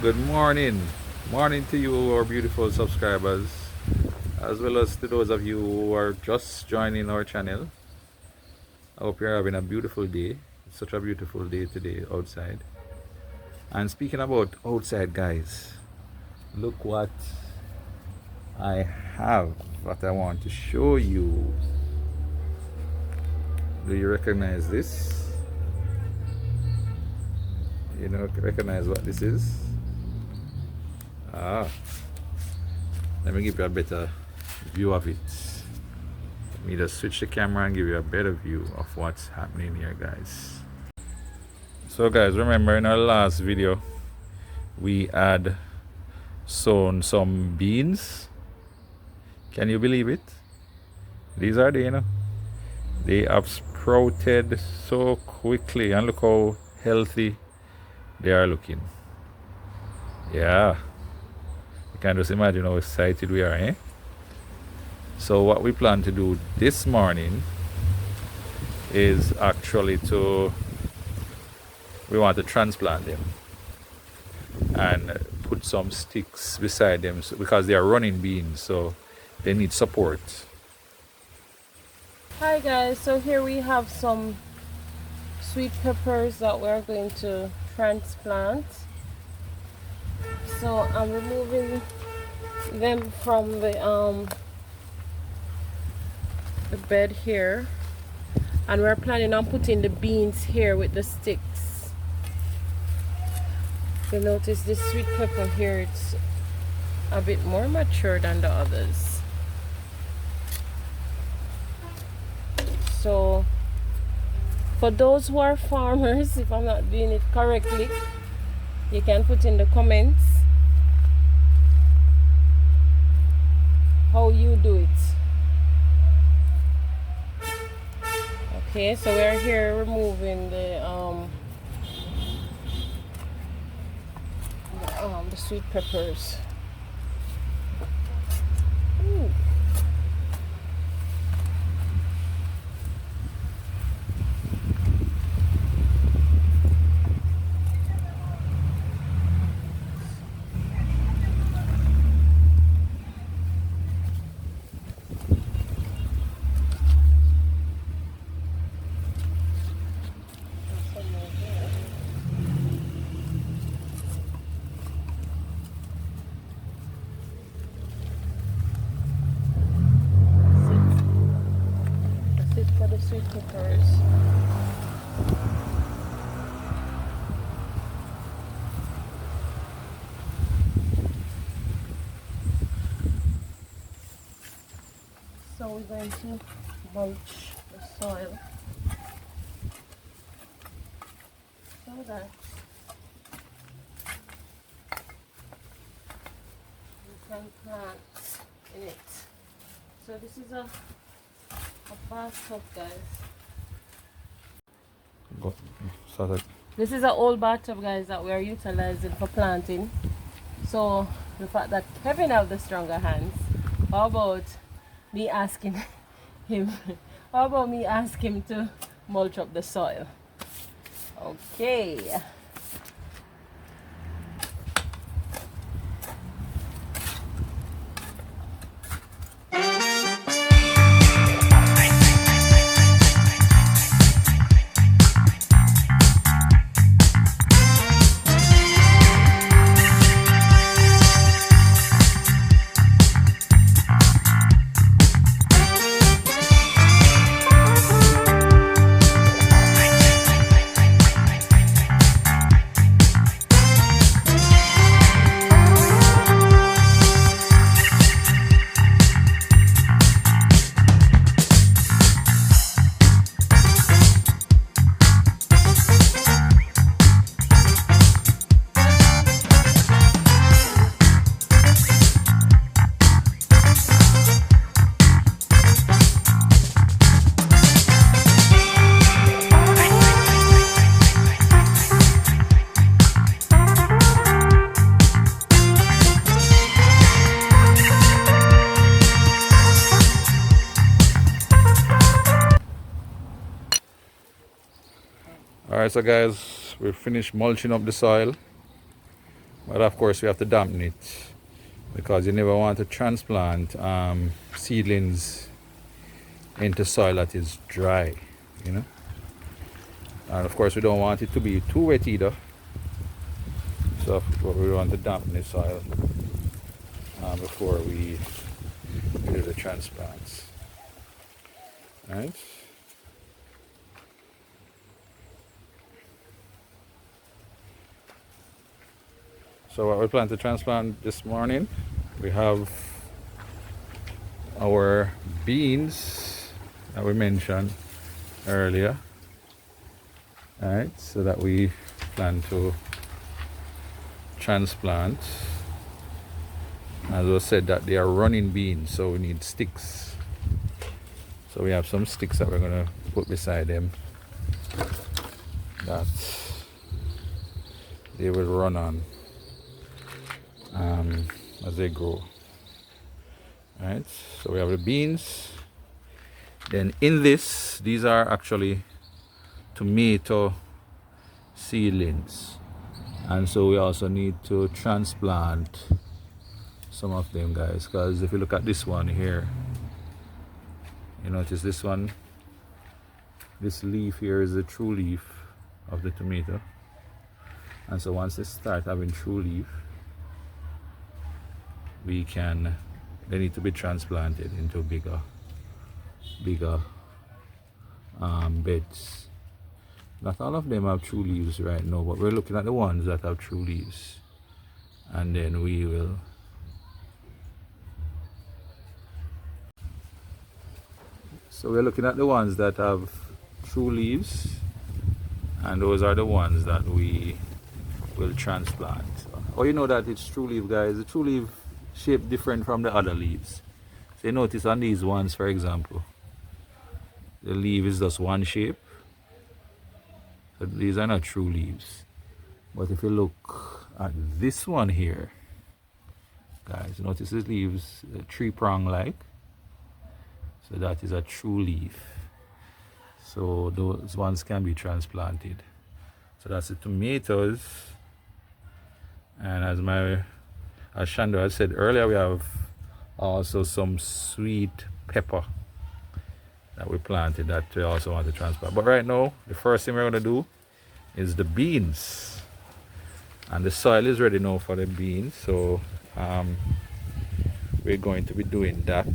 Good morning. Morning to you, our beautiful subscribers, as well as to those of you who are just joining our channel. I hope you're having a beautiful day. It's such a beautiful day today outside. And speaking about outside, guys, look what I have that I want to show you. Do you recognize this? You know, recognize what this is? Ah, let me give you a better view of it. Let me just switch the camera and give you a better view of what's happening here, guys. So guys, remember in our last video we had sown some beans. Can you believe it? These are they have sprouted so quickly, and look how healthy they are looking. Yeah, you can just imagine how excited we are, eh? So what we plan to do this morning is actually we want to transplant them and put some sticks beside them because they are running beans, so they need support. Hi guys, so here we have some sweet peppers that we're going to transplant. So I'm removing them from the bed here, and we're planning on putting the beans here with the sticks. You'll notice this sweet pepper here, it's a bit more mature than the others. So for those who are farmers, if I'm not doing it correctly, you can put in the comments how you do it. Okay, so we're here removing the sweet peppers. Ooh. That's it for the sweet peppers. So we're going to mulch the soil so that we can plant in it. So this is a bathtub, guys. This is an old bathtub, guys, that we are utilizing for planting. So the fact that Kevin have the stronger hands, how about me asking him how about me ask him to mulch up the soil? Okay. Alright, so guys, we finished mulching up the soil, But of course we have to dampen it, because you never want to transplant seedlings into soil that is dry, you know. And of course we don't want it to be too wet either, so we want to dampen the soil before we do the transplants. Right? So what we plan to transplant this morning, we have our beans that we mentioned earlier. Alright, so that we plan to transplant. As I said, that they are running beans, so we need sticks. So we have some sticks that we're going to put beside them that they will run on as they grow. Alright, so we have the beans. Then in this, these are actually tomato seedlings, and so we also need to transplant some of them, guys, because if you look at this one here, you notice this one, this leaf here is the true leaf of the tomato, and so once they start having true leaf, they need to be transplanted into bigger beds. Not all of them have true leaves right now, but we're looking at the ones that have true leaves, and then we will so we're looking at the ones that have true leaves, and those are the ones that we will transplant. Oh, you know that it's true leaf, guys. The true leaf shape different from the other leaves. So you notice on these ones, for example, the leaf is just one shape. So these are not true leaves. But if you look at this one here, guys, notice the leaves three prong like. So that is a true leaf. So those ones can be transplanted. So that's the tomatoes. And as Shando had said earlier, we have also some sweet pepper that we planted that we also want to transplant. But right now, the first thing we're going to do is the beans. And the soil is ready now for the beans. So we're going to be doing that.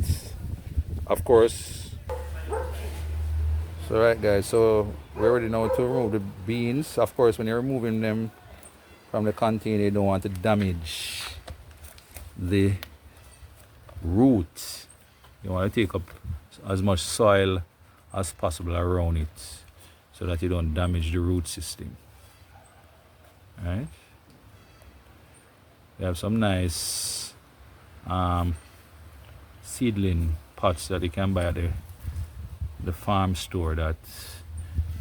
Of course. So right, guys, so we're ready now to remove the beans. Of course, when you're removing them from the container, you don't want to damage the roots. You want to take up as much soil as possible around it so that you don't damage the root system. Right? We have some nice seedling pots that you can buy at the farm store that,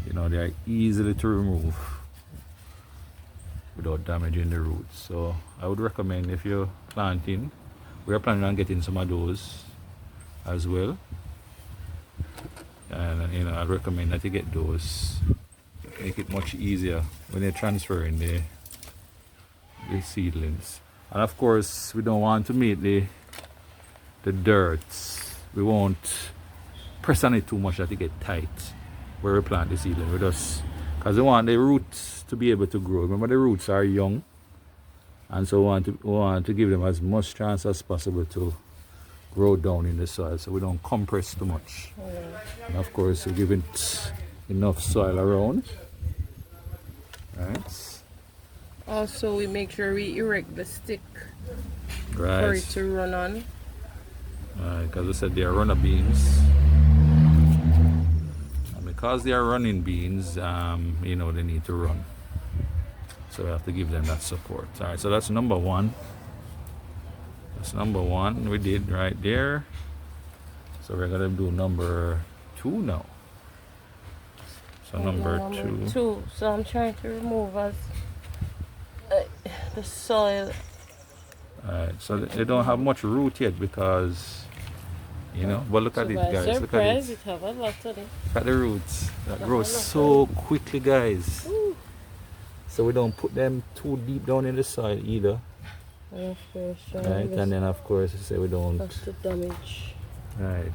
you know, they are easily to remove without damaging the roots. So I would recommend, if you're planting, we're planning on getting some of those as well, and you know, I'd recommend that you get those. Make it much easier when you're transferring the seedlings. And of course, we don't want to make the dirt, we won't press on it too much that it get tight where we plant the seedling. We just, because we want the roots to be able to grow. Remember, the roots are young, and so we want to give them as much chance as possible to grow down in the soil, so we don't compress too much. And of course, we give it enough soil around. Right. Also, we make sure we erect the stick Right. for it to run on. Because I said they are runner beans, and because they are running beans, you know, they need to run. So we have to give them that support. All right, so that's number one. That's number one we did right there. So we're gonna do number two now. So number two. So I'm trying to remove the soil. Alright, so they don't have much root yet because, you know, but look at it, guys. Look at it. Have a lot of it. Look at the roots that grow so quickly, guys. Ooh. so we don't put them too deep down in the soil either. And of course, Right, and then of course we say we don't. that's the damage. Right.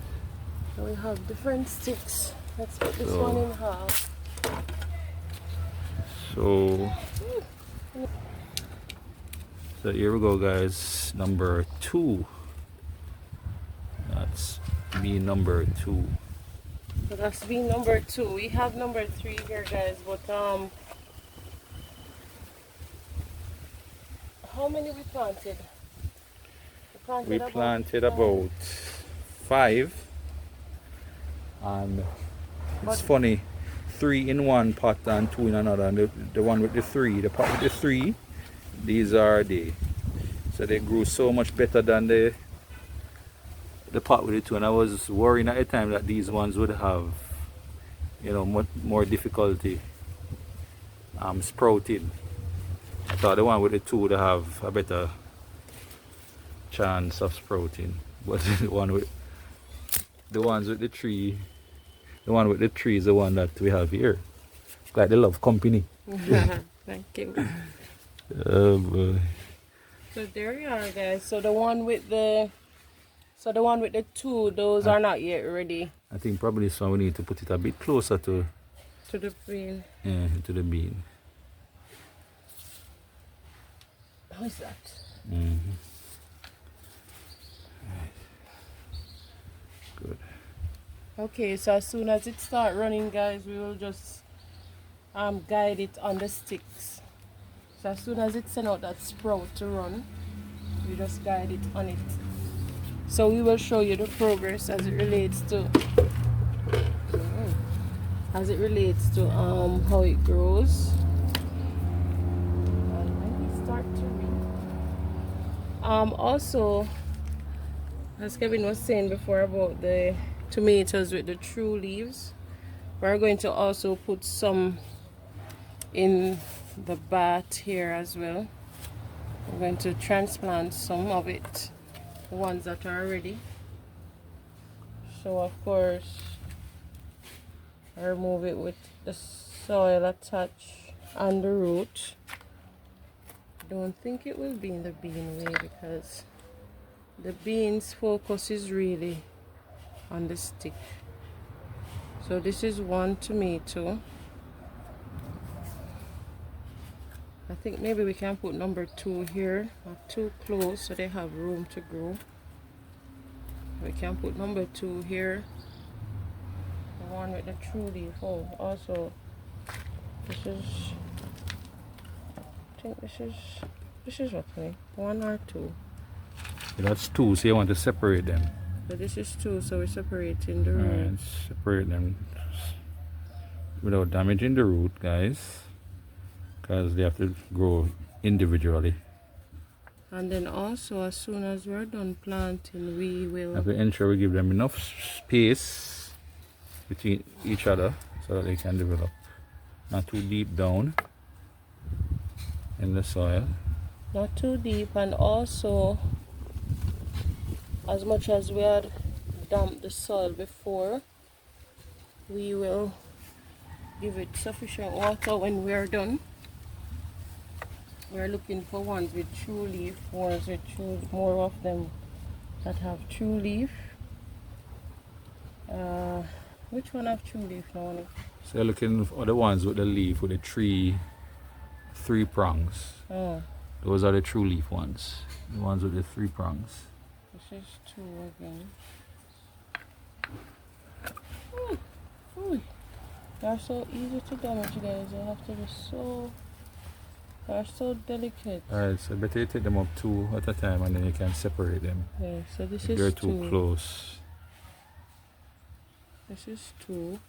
And we have different sticks. Let's put this So- one in half. So here we go, guys. Number 2. That's bean number 2. So that's bean number 2. We have number 3 here, guys, but how many we planted? We planted about 5, and it's funny, 3 in one pot and 2 in another. And the one with the 3, the pot with the 3, these are so they grew so much better than the pot with the 2. And I was worrying at the time that these ones would have, you know, much more difficulty sprouting. I thought the one with the 2 would have a better chance of sprouting, but the ones with the 3, the one with the 3 is the one that we have here. Like they love company. Thank you. Oh boy. So there you are, guys. So the one with the 2, those are not yet ready. I think probably this one we need to put it a bit closer to the bean. Yeah, to the bean. How is that? Good. Okay, so as soon as it start running, guys, we will just guide it on the sticks. So as soon as it send out that sprout to run, we just guide it on it. So we will show you the progress as it relates to how it grows. And when we start to read. Also, as Kevin was saying before about the tomatoes with the true leaves, we're going to also put some in the bat here as well. We're going to transplant some of it, the ones that are ready. So of course, I remove it with the soil attached and the root. Don't think it will be in the bean way because the beans focus is really on the stick. So this is one tomato. I think maybe we can put number 2 here, not too close so they have room to grow. We can put number 2 here, the one with the true leaf. Oh, also this is, I think this is what, 1 or 2. That's 2, so you want to separate them. But this is 2, so we're separating the root. Alright, separate them without damaging the root, guys, because they have to grow individually. And then also, as soon as we're done planting, we will have to ensure we give them enough space between each other so that they can develop. Not too deep down in the soil. Not too deep, and also as much as we had damped the soil before, we will give it sufficient water when we are done. We're looking for ones with true leaf, ones with more of them that have true leaf. Which one have true leaf now? So you're looking for the ones with the leaf with the three prongs. Oh. Those are the true leaf ones. The ones with the 3 prongs. This is 2 again. Ooh. Ooh. They're so easy to damage, guys. You have to be so... They're so delicate. Alright, so better you take them up 2 at a time and then you can separate them. Yeah, so this if is they're 2. too close. This is 2.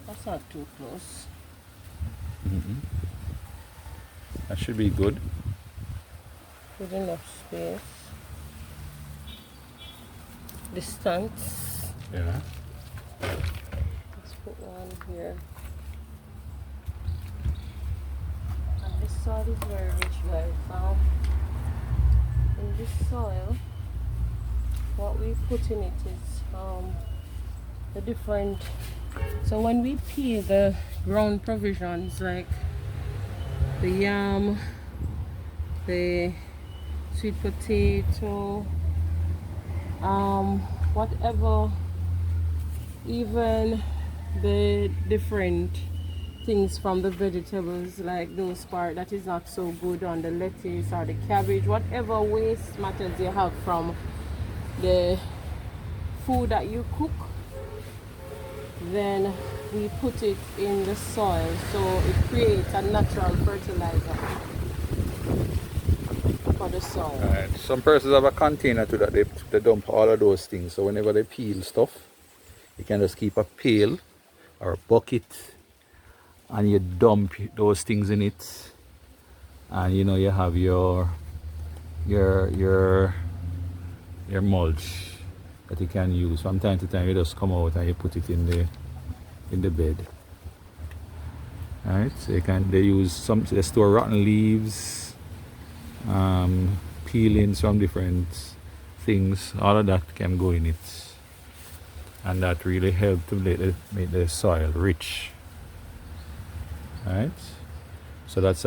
That's not too close. That should be good. Good enough space. Distance. Yeah. Let's put one here. And this soil is very rich, guys. In this soil, what we put in it is the different. So when we peel the ground provisions like the yam, the sweet potato, whatever, even the different things from the vegetables, like those part that is not so good on the lettuce or the cabbage, whatever waste matters you have from the food that you cook, then we put it in the soil so it creates a natural fertilizer for the soil. Right. Some persons have a container too that they dump all of those things. So whenever they peel stuff, you can just keep a pail or a bucket and you dump those things in it, and you know you have your mulch that you can use. From time to time you just come out and you put it in the bed. Alright, so they use some, they store rotten leaves, peelings from different things, all of that can go in it, and that really helps to make the soil rich. Alright, so that's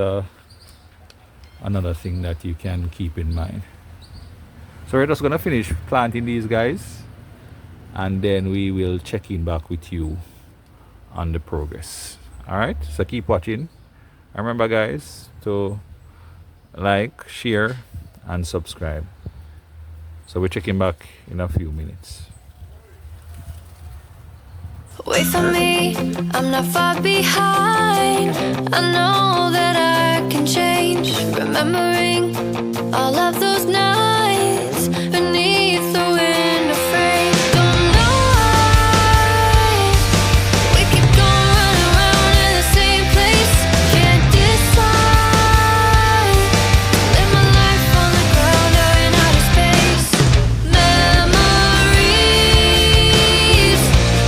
another thing that you can keep in mind. So we're just gonna finish planting these guys, and then we will check in back with you on the progress. Alright, so keep watching. Remember guys to like, share and subscribe. So we're checking back in a few minutes. Wait for me, I'm not far behind. I know that I can change. Remembering all of those nights beneath the window frame. Don't know why we keep going round and round in the same place. Can't decide. Live my life on the ground or in outer space. Memories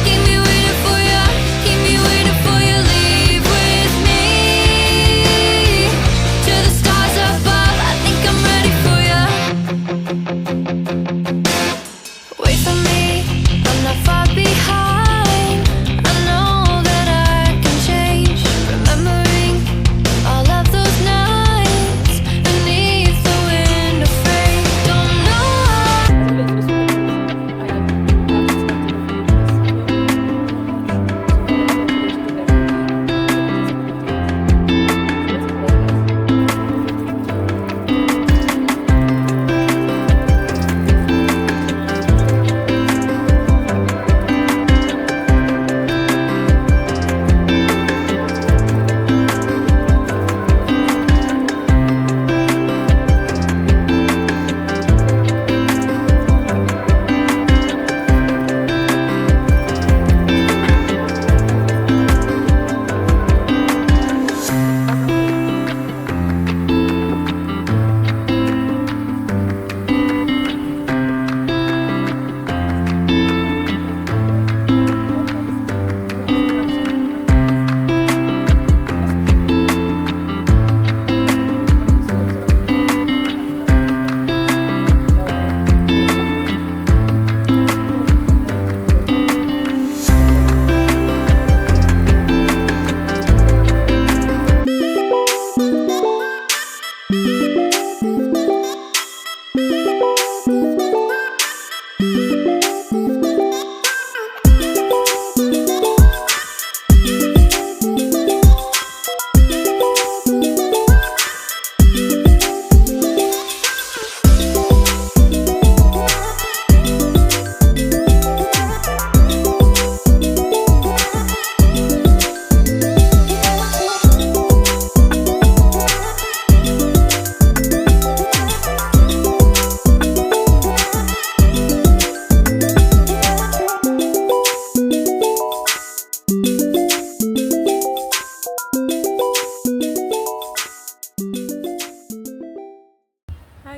keep me waiting for you. Keep me waiting for you. Leave with me to the stars above. I think I'm ready for you. Wait for me, I'm not far behind. I know that I can change. Remembering all of those nights beneath the window frame. Don't know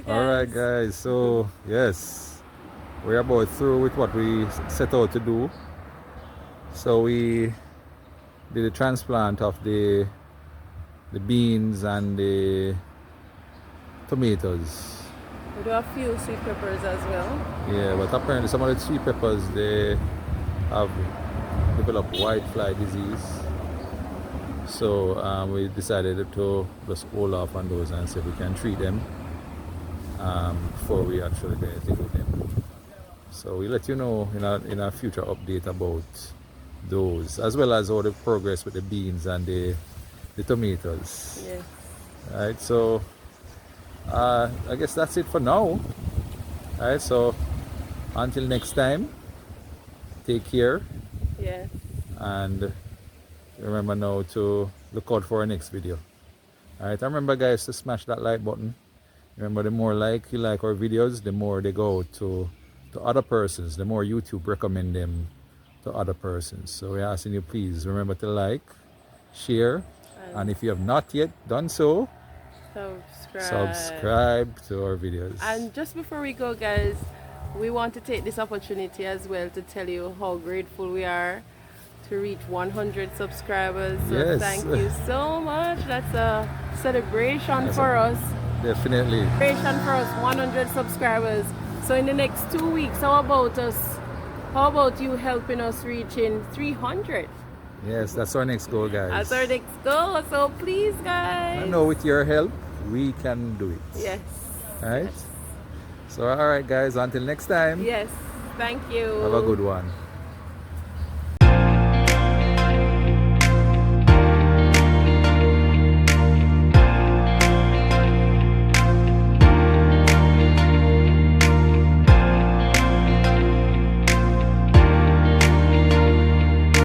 Alright guys, so yes, we're about through with what we set out to do. So we did a transplant of the beans and the tomatoes. We do a few sweet peppers as well. Yeah, but apparently some of the sweet peppers, they have developed white fly disease. So we decided to just hold off on those and see if we can treat them before we actually get into them. So we'll let you know in a future update about those, as well as all the progress with the beans and the tomatoes. Yes. Right, so I guess that's it for now. Alright, so until next time, take care, Yes. and remember now to look out for our next video. Alright, remember guys to smash that like button. Remember, the more you like our videos, the more they go to other persons, the more YouTube recommend them to other persons. So we're asking you, please remember to like, share, and if you have not yet done so, subscribe to our videos. And just before we go, guys, we want to take this opportunity as well to tell you how grateful we are to reach 100 subscribers. So Yes. thank you so much. That's a celebration for us. Definitely. Celebration for us, 100 subscribers. So in the next 2 weeks, how about you helping us reaching 300? Yes, that's our next goal, guys. That's our next goal. So please, guys. I know with your help, we can do it. Yes. Alright? So, alright, guys, until next time, Yes. Thank you. have a good one.